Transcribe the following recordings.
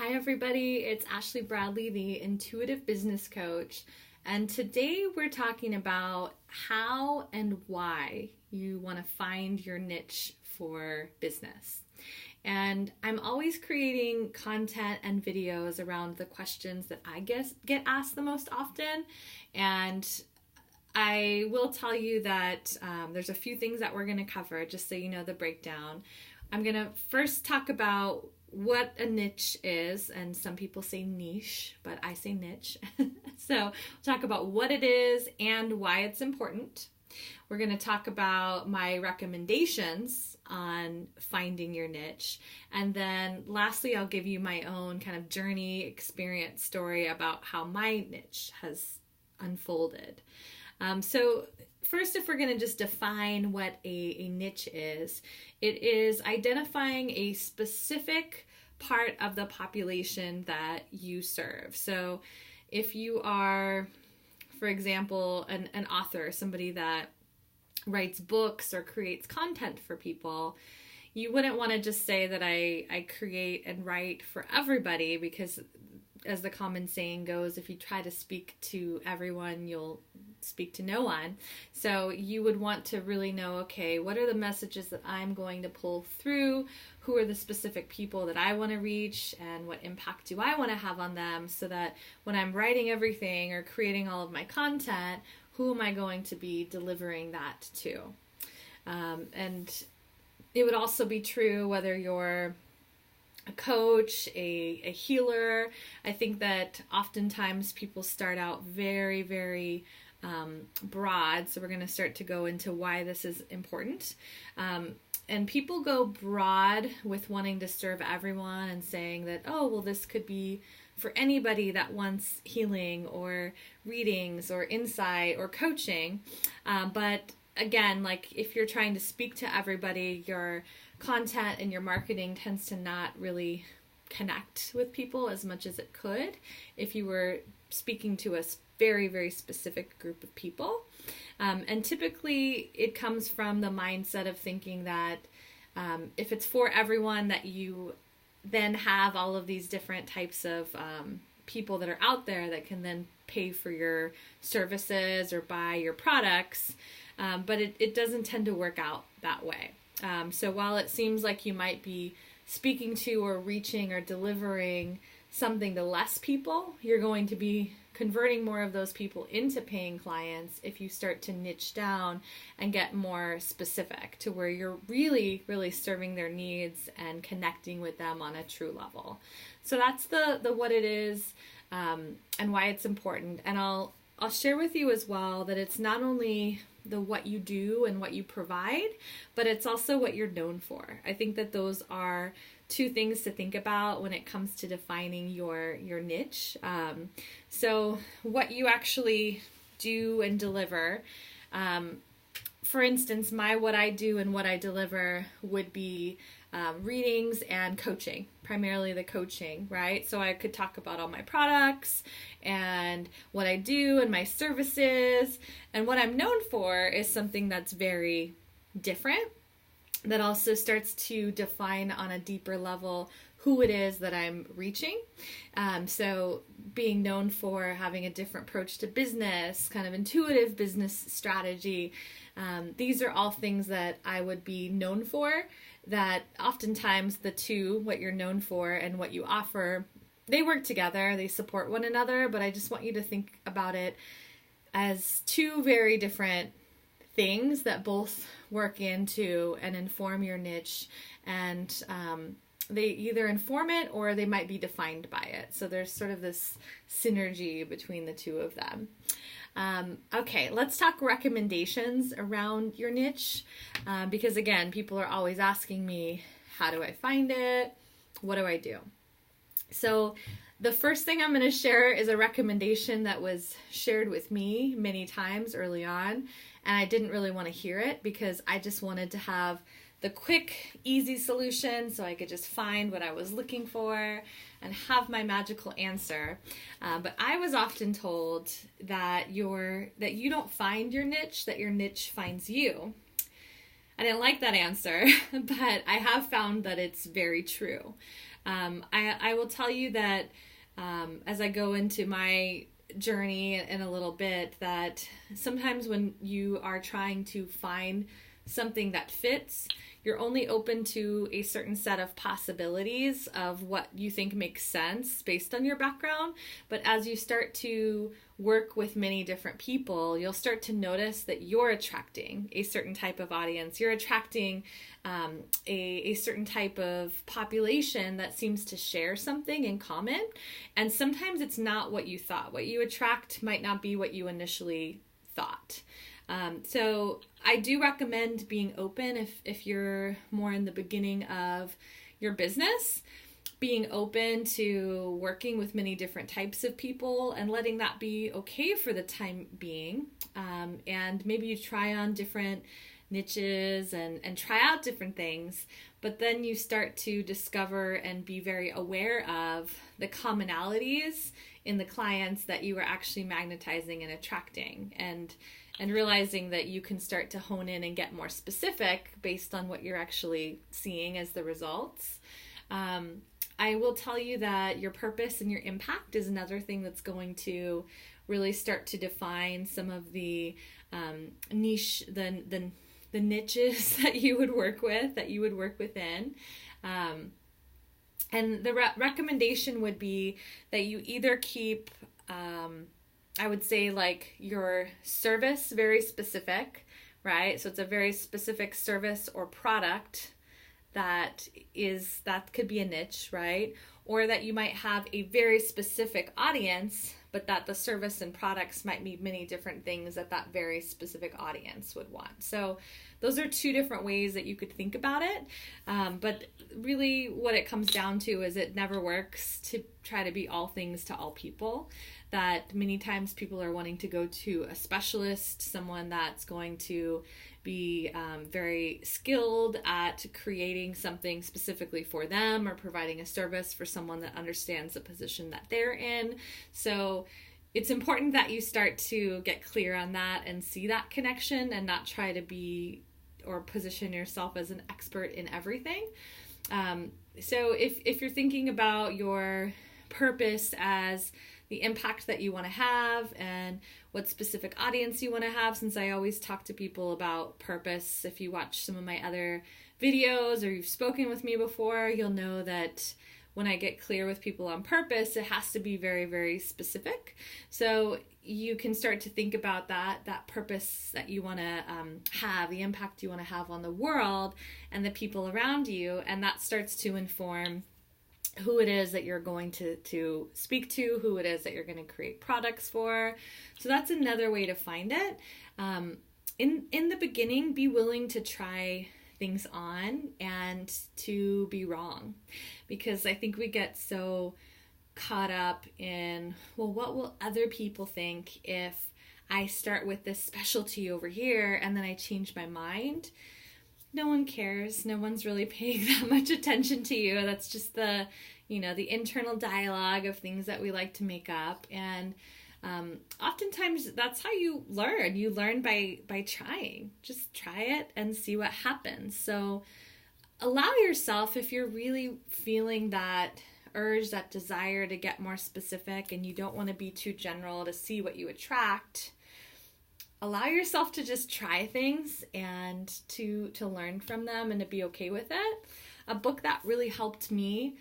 Hi, everybody. It's Ashley Bradley, the Intuitive Business Coach. And today we're talking about how and why you want to find your niche for business. And I'm always creating content and videos around the questions that I get asked the most often. And I will tell you that there's a few things that we're going to cover, just so you know the breakdown. I'm going to first talk about what a niche is, and some people say niche, but I say niche. So we'll talk about what it is and why it's important. We're going to talk about my recommendations on finding your niche. And then lastly, I'll give you my own kind of journey experience story about how my niche has unfolded. So first, if we're going to just define what a niche is, it is identifying a specific part of the population that you serve. So if you are, for example, an author, somebody that writes books or creates content for people, you wouldn't want to just say that I create and write for everybody, because as the common saying goes, if you try to speak to everyone, you'll speak to no one. So you would want to really know, okay, what are the messages that I'm going to pull through? Who are the specific people that I want to reach? And what impact do I want to have on them? So that when I'm writing everything or creating all of my content, who am I going to be delivering that to? And it would also be true whether you're a coach, a healer. I think that oftentimes people start out very, very broad. So we're going to start to go into why this is important. And people go broad with wanting to serve everyone and saying that, oh, well, this could be for anybody that wants healing or readings or insight or coaching. But again, like if you're trying to speak to everybody, your content and your marketing tends to not really connect with people as much as it could if you were speaking to a very, very specific group of people. And typically it comes from the mindset of thinking that if it's for everyone, that you then have all of these different types of people that are out there that can then pay for your services or buy your products. But it doesn't tend to work out that way. So while it seems like you might be speaking to or reaching or delivering something to less people, you're going to be converting more of those people into paying clients if you start to niche down and get more specific to where you're really, really serving their needs and connecting with them on a true level. So that's the what it is and why it's important. And I'll share with you as well that it's not only the what you do and what you provide, but it's also what you're known for. I think that those are two things to think about when it comes to defining your niche. So what you actually do and deliver. For instance, what I do and what I deliver would be readings and coaching, primarily the coaching, right? So I could talk about all my products and what I do and my services. And what I'm known for is something that's very different, that also starts to define on a deeper level who it is that I'm reaching. So being known for having a different approach to business, kind of intuitive business strategy. These are all things that I would be known for, that oftentimes the two, what you're known for and what you offer, they work together, they support one another, but I just want you to think about it as two very different things that both work into and inform your niche, and they either inform it or they might be defined by it. So there's sort of this synergy between the two of them. Okay, let's talk recommendations around your niche, because again, people are always asking me, how do I find it? What do I do? So the first thing I'm going to share is a recommendation that was shared with me many times early on, and I didn't really want to hear it because I just wanted to have the quick, easy solution so I could just find what I was looking for and have my magical answer. But I was often told that you don't find your niche, that your niche finds you. I didn't like that answer, but I have found that it's very true. I will tell you that as I go into my journey in a little bit, that sometimes when you are trying to find something that fits, you're only open to a certain set of possibilities of what you think makes sense based on your background. But as you start to work with many different people, you'll start to notice that you're attracting a certain type of audience. You're attracting a certain type of population that seems to share something in common. And sometimes it's not what you thought. What you attract might not be what you initially thought. So I do recommend being open if you're more in the beginning of your business, being open to working with many different types of people and letting that be okay for the time being. And maybe you try on different niches and try out different things, but then you start to discover and be very aware of the commonalities in the clients that you are actually magnetizing and attracting, and realizing that you can start to hone in and get more specific based on what you're actually seeing as the results. I will tell you that your purpose and your impact is another thing that's going to really start to define some of the niche, the niches that you would work with, that you would work within. And the recommendation would be that you either keep I would say like your service very specific, right? So it's a very specific service or product that could be a niche, right? Or that you might have a very specific audience, but that the service and products might be many different things that very specific audience would want. So those are two different ways that you could think about it. But really what it comes down to is it never works to try to be all things to all people. That many times people are wanting to go to a specialist, someone that's going to be very skilled at creating something specifically for them or providing a service for someone that understands the position that they're in. So it's important that you start to get clear on that and see that connection and not try to be or position yourself as an expert in everything. So if you're thinking about your purpose as the impact that you want to have and what specific audience you want to have, since I always talk to people about purpose. If you watch some of my other videos or you've spoken with me before, you'll know that when I get clear with people on purpose, it has to be very, very specific. So you can start to think about that purpose that you want to have, the impact you want to have on the world and the people around you, and that starts to inform who it is that you're going to speak to, who it is that you're going to create products for. So that's another way to find it. In the beginning, be willing to try things on and to be wrong, because I think we get so caught up in, well, what will other people think if I start with this specialty over here and then I change my mind? No one cares. No one's really paying that much attention to you. That's just the internal dialogue of things that we like to make up. And oftentimes that's how you learn. You learn by trying. Just try it and see what happens. So allow yourself, if you're really feeling that urge, that desire to get more specific and you don't want to be too general to see what you attract, allow yourself to just try things and to learn from them and to be okay with it. A book that really helped me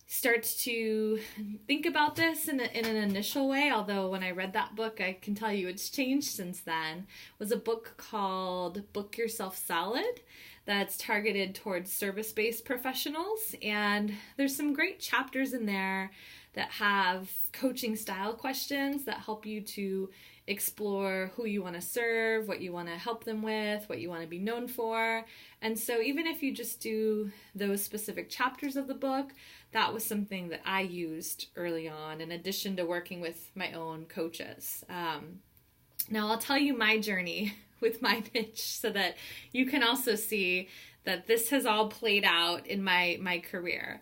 start to think about this in an initial way, although when I read that book, I can tell you it's changed since then, was a book called Book Yourself Solid that's targeted towards service-based professionals. And there's some great chapters in there that have coaching style questions that help you to explore who you want to serve, what you want to help them with, what you want to be known for. And so even if you just do those specific chapters of the book, that was something that I used early on, in addition to working with my own coaches. Now I'll tell you my journey with my niche so that you can also see that this has all played out in my career.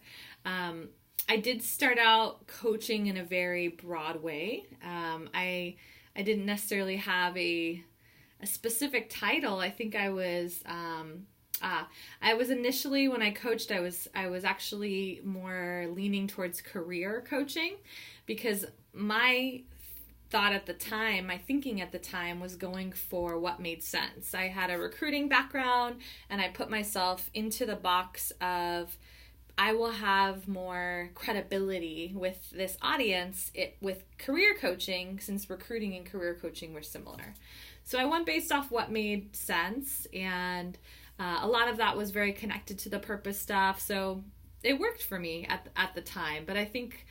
I did start out coaching in a very broad way. I didn't necessarily have a specific title. I think I was I was initially, when I coached, I was actually more leaning towards career coaching, because my thinking at the time was going for what made sense. I had a recruiting background, and I put myself into the box of, I will have more credibility with this audience with career coaching, since recruiting and career coaching were similar. So I went based off what made sense, and a lot of that was very connected to the purpose stuff. So it worked for me at the time. But I think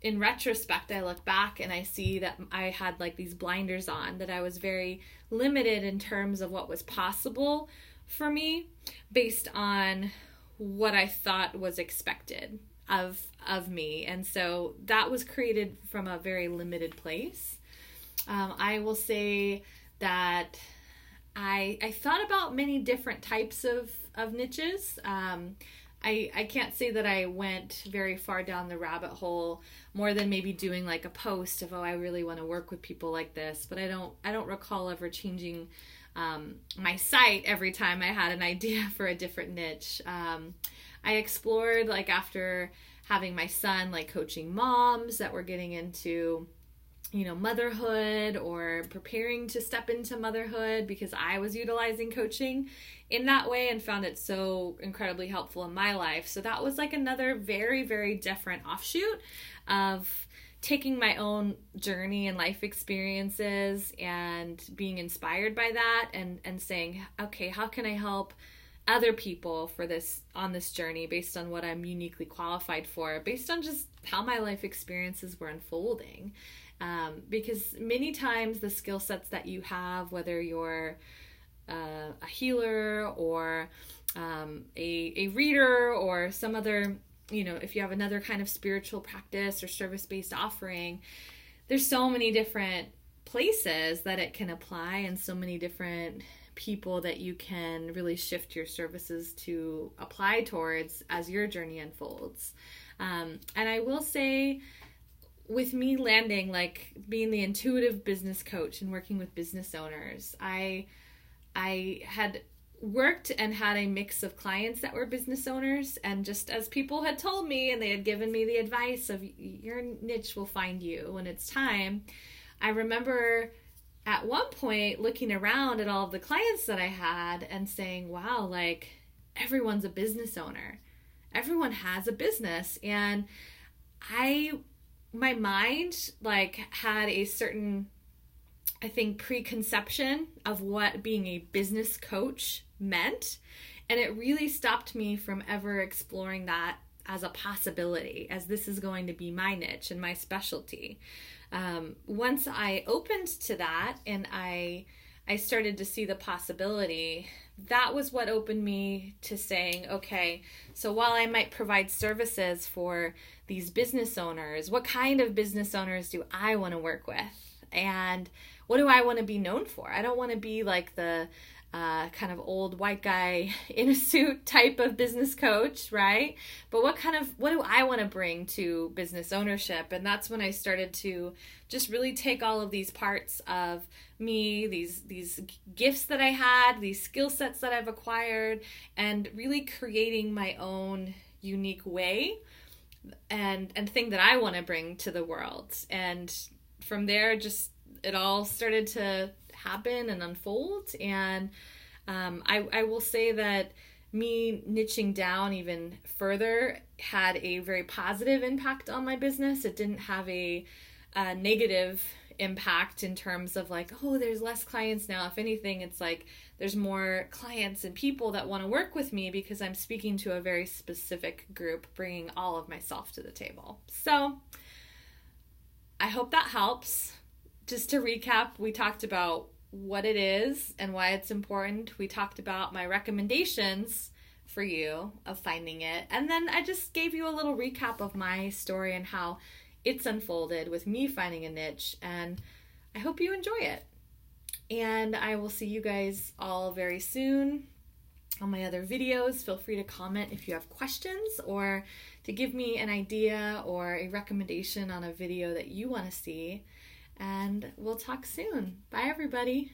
in retrospect, I look back and I see that I had like these blinders on, that I was very limited in terms of what was possible for me based on what I thought was expected of me. And so that was created from a very limited place. I will say that I thought about many different types of niches. I can't say that I went very far down the rabbit hole, more than maybe doing like a post of, oh, I really want to work with people like this. But I don't recall ever changing my site every time I had an idea for a different niche. I explored, like, after having my son, like coaching moms that were getting into, motherhood or preparing to step into motherhood, because I was utilizing coaching in that way and found it so incredibly helpful in my life. So that was like another very, very different offshoot of taking my own journey and life experiences and being inspired by that, and saying, okay, how can I help other people on this journey based on what I'm uniquely qualified for, based on just how my life experiences were unfolding. Because many times the skill sets that you have, whether you're a healer or a reader or some other, if you have another kind of spiritual practice or service-based offering, there's so many different places that it can apply, and so many different people that you can really shift your services to apply towards as your journey unfolds. And I will say, with me landing, like being the intuitive business coach and working with business owners, I had worked and had a mix of clients that were business owners, and just as people had told me, and they had given me the advice of, your niche will find you when it's time. I remember at one point looking around at all of the clients that I had and saying, wow, like, everyone's a business owner. Everyone has a business. And my mind, like, had a certain, I think, preconception of what being a business coach meant. And it really stopped me from ever exploring that as a possibility, as this is going to be my niche and my specialty. Once I opened to that and I started to see the possibility, that was what opened me to saying, okay, so while I might provide services for these business owners, what kind of business owners do I want to work with? And what do I want to be known for? I don't want to be like the kind of old white guy in a suit type of business coach, right? But what do I want to bring to business ownership? And that's when I started to just really take all of these parts of me, these gifts that I had, these skill sets that I've acquired, and really creating my own unique way and thing that I want to bring to the world. And from there, just it all started to happen and unfold. And I will say that me niching down even further had a very positive impact on my business. It didn't have a negative impact in terms of like, oh, there's less clients now. If anything, it's like there's more clients and people that want to work with me because I'm speaking to a very specific group, bringing all of myself to the table. So I hope that helps. Just to recap, we talked about what it is and why it's important. We talked about my recommendations for you of finding it. And then I just gave you a little recap of my story and how it's unfolded with me finding a niche. And I hope you enjoy it. And I will see you guys all very soon on my other videos. Feel free to comment if you have questions or to give me an idea or a recommendation on a video that you want to see. And we'll talk soon. Bye, everybody.